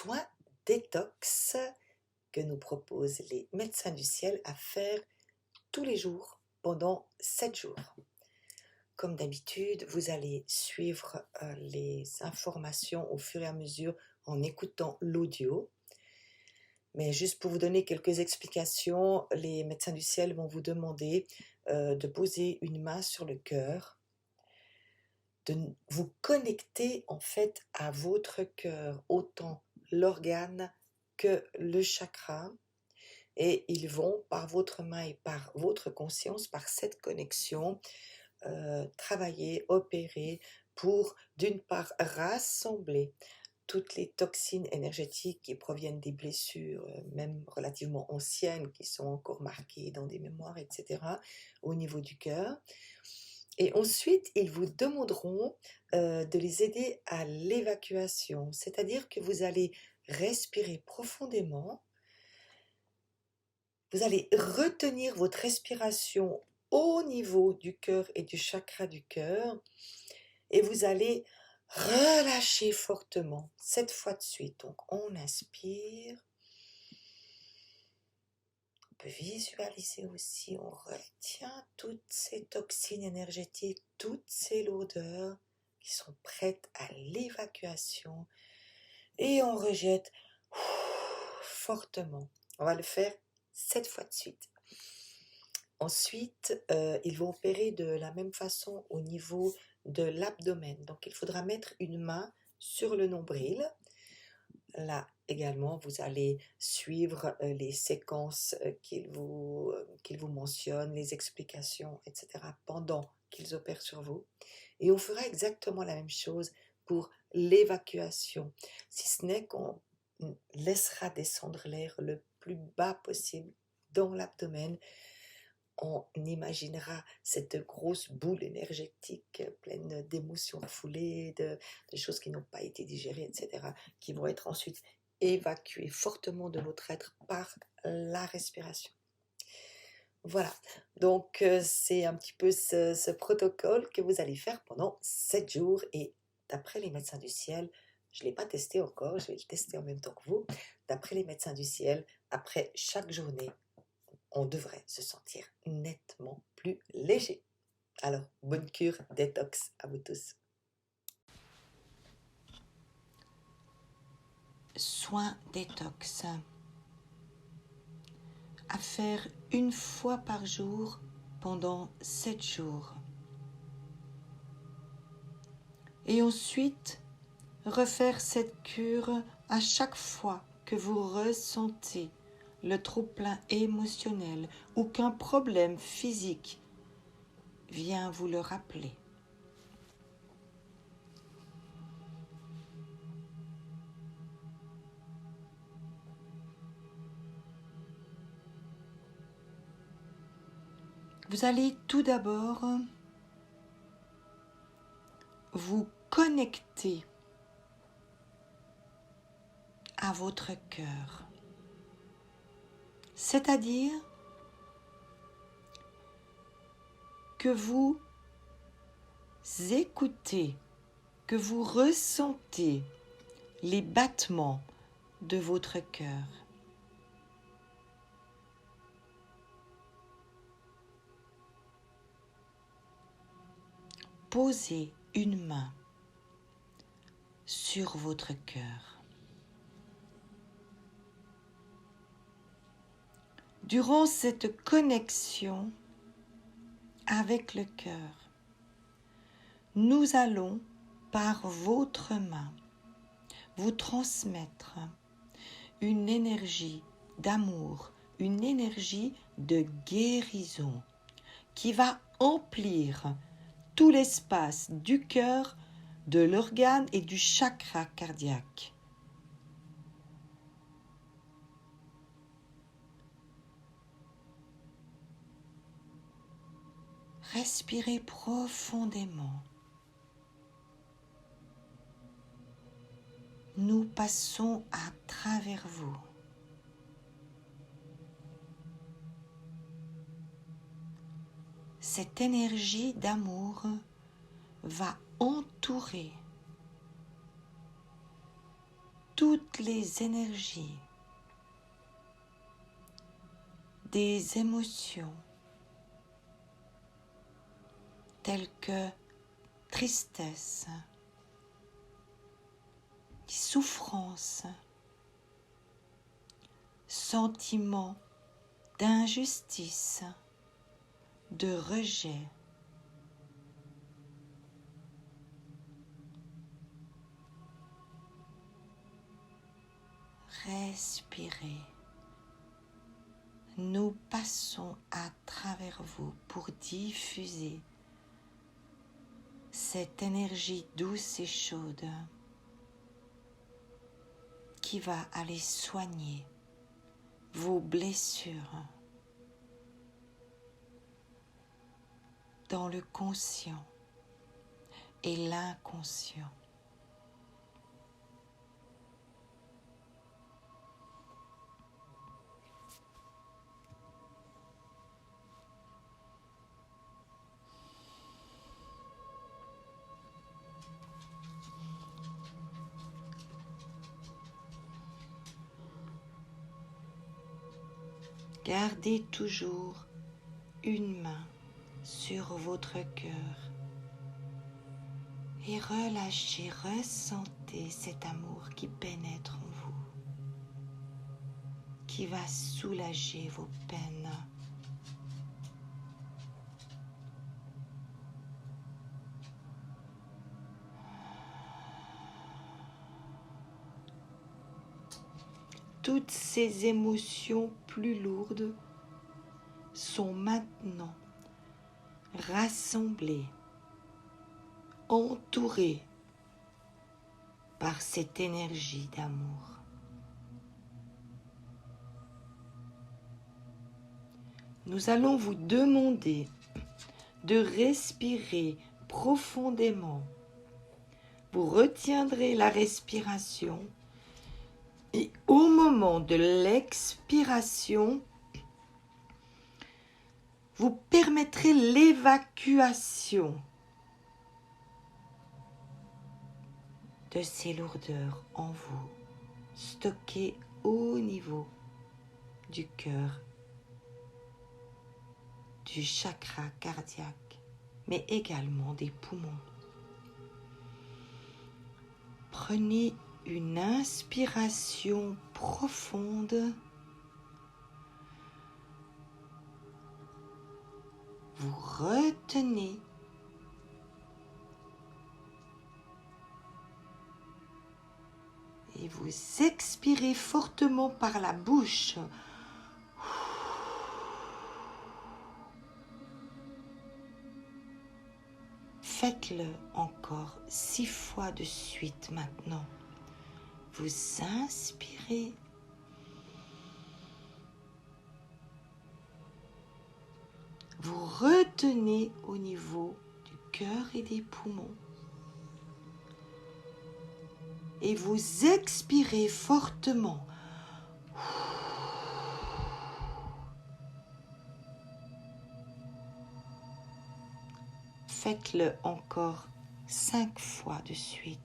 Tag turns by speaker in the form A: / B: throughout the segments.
A: soin détox que nous proposent les médecins du ciel à faire tous les jours pendant 7 jours. Comme d'habitude, vous allez suivre les informations au fur et à mesure en écoutant l'audio. Mais juste pour vous donner quelques explications, les médecins du ciel vont vous demander de poser une main sur le cœur, de vous connecter en fait à votre cœur, autant l'organe que le chakra, et ils vont par votre main et par votre conscience, par cette connexion, travailler, opérer pour d'une part rassembler toutes les toxines énergétiques qui proviennent des blessures, même relativement anciennes, qui sont encore marquées dans des mémoires, etc., au niveau du cœur. Et ensuite, ils vous demanderont de les aider à l'évacuation, c'est-à-dire que vous allez respirer profondément, vous allez retenir votre respiration au niveau du cœur et du chakra du cœur, et vous allez relâcher fortement, 7 fois de suite. Donc on inspire, on peut visualiser aussi, on retient toutes ces toxines énergétiques, toutes ces lourdeurs qui sont prêtes à l'évacuation, et on rejette fortement. On va le faire 7 fois de suite. Ensuite, ils vont opérer de la même façon au niveau de l'abdomen. Donc, il faudra mettre une main sur le nombril. Là également, vous allez suivre les séquences qu'ils vous mentionnent, les explications, etc. pendant qu'ils opèrent sur vous. Et on fera exactement la même chose pour l'évacuation, si ce n'est qu'on laissera descendre l'air le plus bas possible dans l'abdomen. On imaginera cette grosse boule énergétique pleine d'émotions refoulées, de choses qui n'ont pas été digérées, etc., qui vont être ensuite évacuées fortement de votre être par la respiration. Voilà, donc c'est un petit peu ce protocole que vous allez faire pendant 7 jours, et d'après les médecins du ciel, je ne l'ai pas testé encore, je vais le tester en même temps que vous, d'après les médecins du ciel, après chaque journée, on devrait se sentir nettement plus léger. Alors, bonne cure détox à vous tous.
B: Soin détox. À faire une fois par jour pendant 7 jours. Et ensuite, refaire cette cure à chaque fois que vous ressentez le trop-plein émotionnel ou qu'un problème physique vient vous le rappeler. Vous allez tout d'abord vous connecter à votre cœur, c'est-à-dire que vous écoutez, que vous ressentez les battements de votre cœur. Posez une main sur votre cœur. Durant cette connexion avec le cœur, nous allons, par votre main, vous transmettre une énergie d'amour, une énergie de guérison qui va emplir tout l'espace du cœur, de l'organe et du chakra cardiaque. Respirez profondément. Nous passons à travers vous. Cette énergie d'amour va entourer toutes les énergies des émotions telles que tristesse, souffrance, sentiment d'injustice, de rejet. Respirez. Nous passons à travers vous pour diffuser cette énergie douce et chaude qui va aller soigner vos blessures dans le conscient et l'inconscient. Gardez toujours une main sur votre cœur et relâchez, ressentez cet amour qui pénètre en vous, qui va soulager vos peines. Toutes ces émotions plus lourdes sont maintenant rassemblées, entourées par cette énergie d'amour. Nous allons vous demander de respirer profondément. Vous retiendrez la respiration et au moment de l'expiration, vous permettrez l'évacuation de ces lourdeurs en vous, stockées au niveau du cœur, du chakra cardiaque, mais également des poumons. Prenez une inspiration profonde. Vous retenez et vous expirez fortement par la bouche. Faites-le encore 6 fois de suite maintenant. Vous inspirez. Vous retenez au niveau du cœur et des poumons. Et vous expirez fortement. Faites-le encore 5 fois de suite.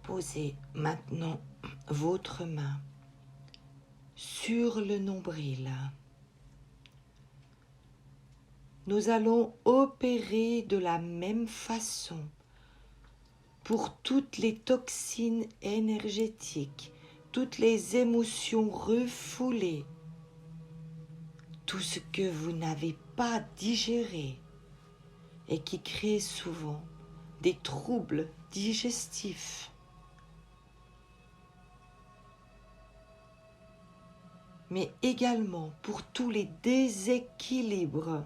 B: Posez maintenant votre main sur le nombril. Nous allons opérer de la même façon pour toutes les toxines énergétiques, toutes les émotions refoulées, tout ce que vous n'avez pas digéré et qui crée souvent des troubles digestifs. Mais également pour tous les déséquilibres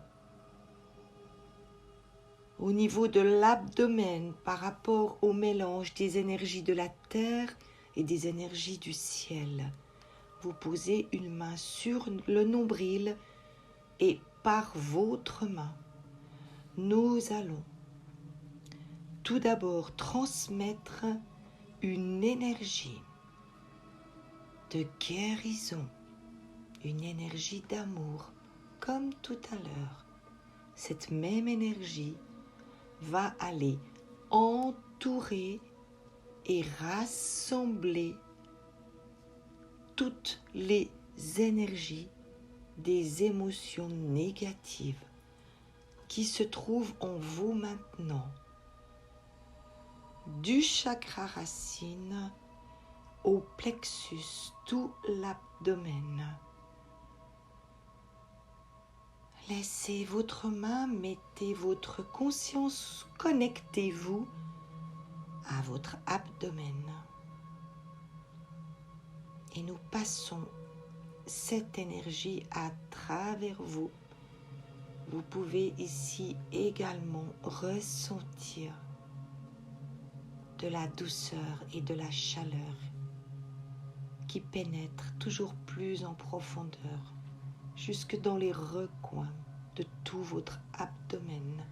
B: au niveau de l'abdomen par rapport au mélange des énergies de la terre et des énergies du ciel. Vous posez une main sur le nombril et par votre main, nous allons tout d'abord transmettre une énergie de guérison, une énergie d'amour, comme tout à l'heure. Cette même énergie va aller entourer et rassembler toutes les énergies des émotions négatives qui se trouvent en vous maintenant, du chakra racine au plexus, tout l'abdomen. Laissez votre main, mettez votre conscience, connectez-vous à votre abdomen. Et nous passons cette énergie à travers vous. Vous pouvez ici également ressentir de la douceur et de la chaleur qui pénètrent toujours plus en profondeur, jusque dans les recoins de tout votre abdomen.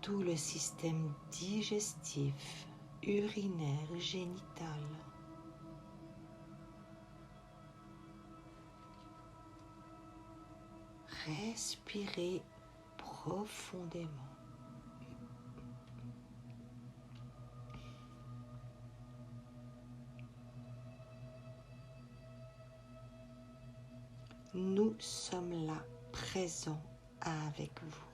B: Tout le système digestif, urinaire, génital. Respirez profondément. Nous sommes là, présents avec vous.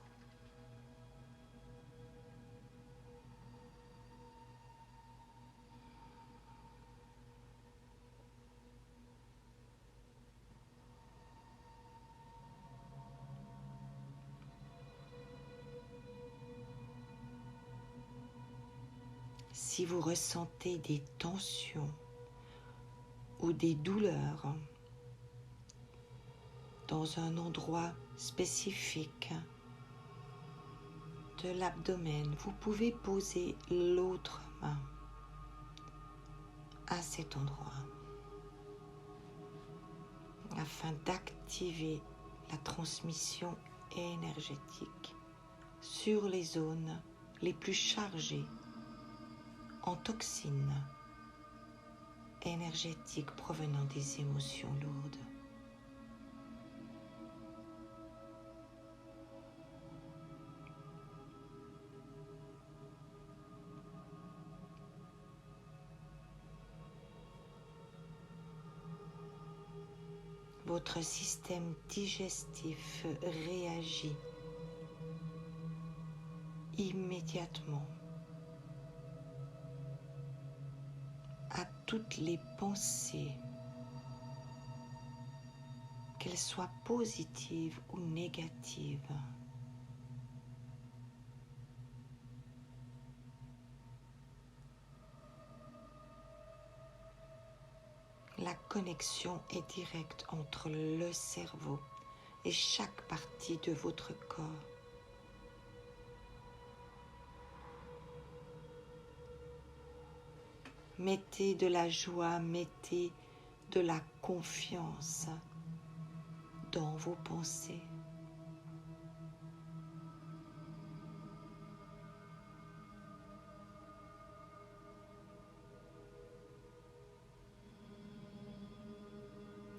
B: Si vous ressentez des tensions ou des douleurs dans un endroit spécifique de l'abdomen, vous pouvez poser l'autre main à cet endroit afin d'activer la transmission énergétique sur les zones les plus chargées en toxines énergétiques provenant des émotions lourdes. Votre système digestif réagit immédiatement à toutes les pensées, qu'elles soient positives ou négatives. La connexion est directe entre le cerveau et chaque partie de votre corps. Mettez de la joie, mettez de la confiance dans vos pensées.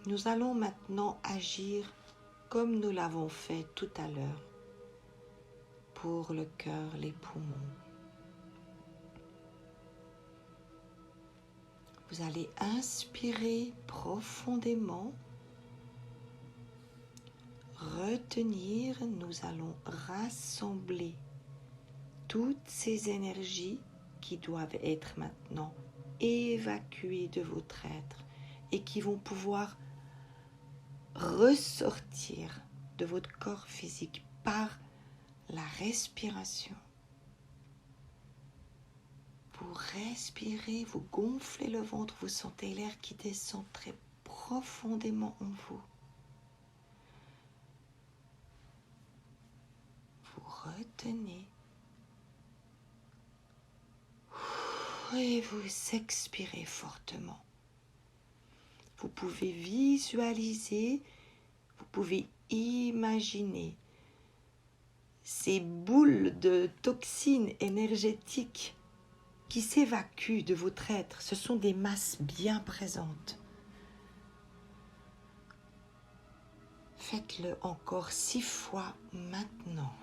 B: Nous allons maintenant agir comme nous l'avons fait tout à l'heure pour le cœur, les poumons. Vous allez inspirer profondément. Retenir, nous allons rassembler toutes ces énergies qui doivent être maintenant évacuées de votre être et qui vont pouvoir ressortir de votre corps physique par la respiration. Vous respirez, vous gonflez le ventre, vous sentez l'air qui descend très profondément en vous. Vous retenez et vous expirez fortement. Vous pouvez visualiser, vous pouvez imaginer ces boules de toxines énergétiques qui s'évacuent de votre être. Ce sont des masses bien présentes. Faites-le encore 6 fois maintenant.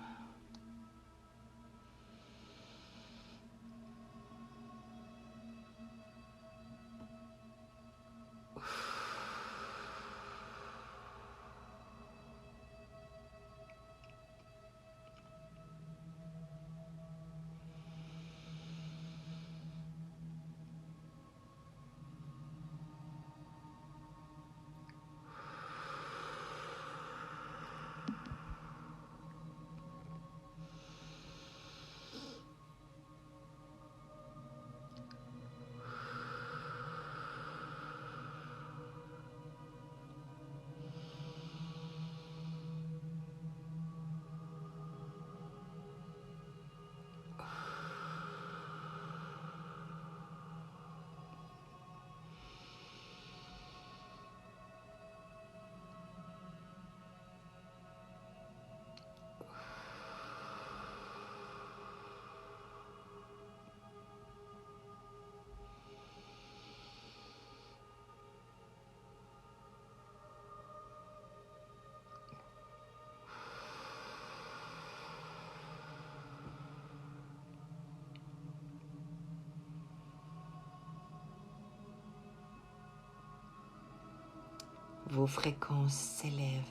B: Vos fréquences s'élèvent.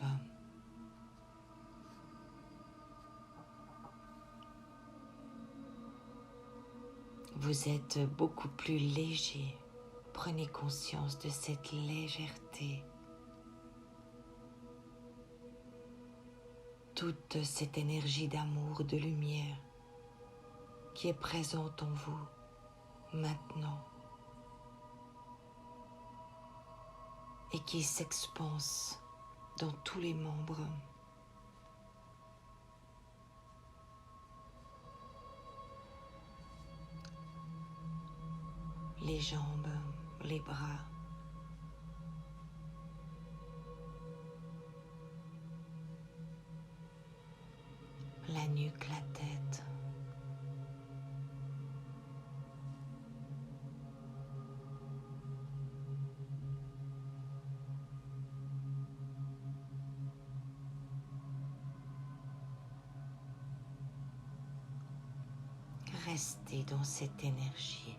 B: Vous êtes beaucoup plus léger. Prenez conscience de cette légèreté. Toute cette énergie d'amour, de lumière qui est présente en vous maintenant et qui s'expanse dans tous les membres. Les jambes, les bras, la nuque, la tête. Restez dans cette énergie.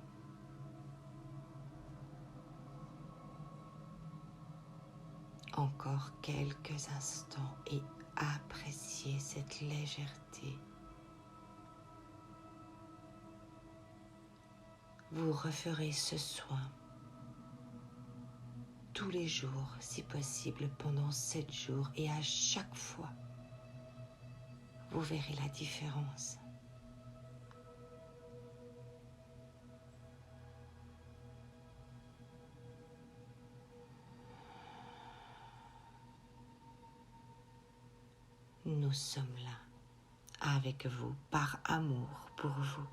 B: Encore quelques instants et appréciez cette légèreté. Vous referez ce soin tous les jours, si possible, pendant 7 jours et à chaque fois, vous verrez la différence. Nous sommes là, avec vous, par amour pour vous.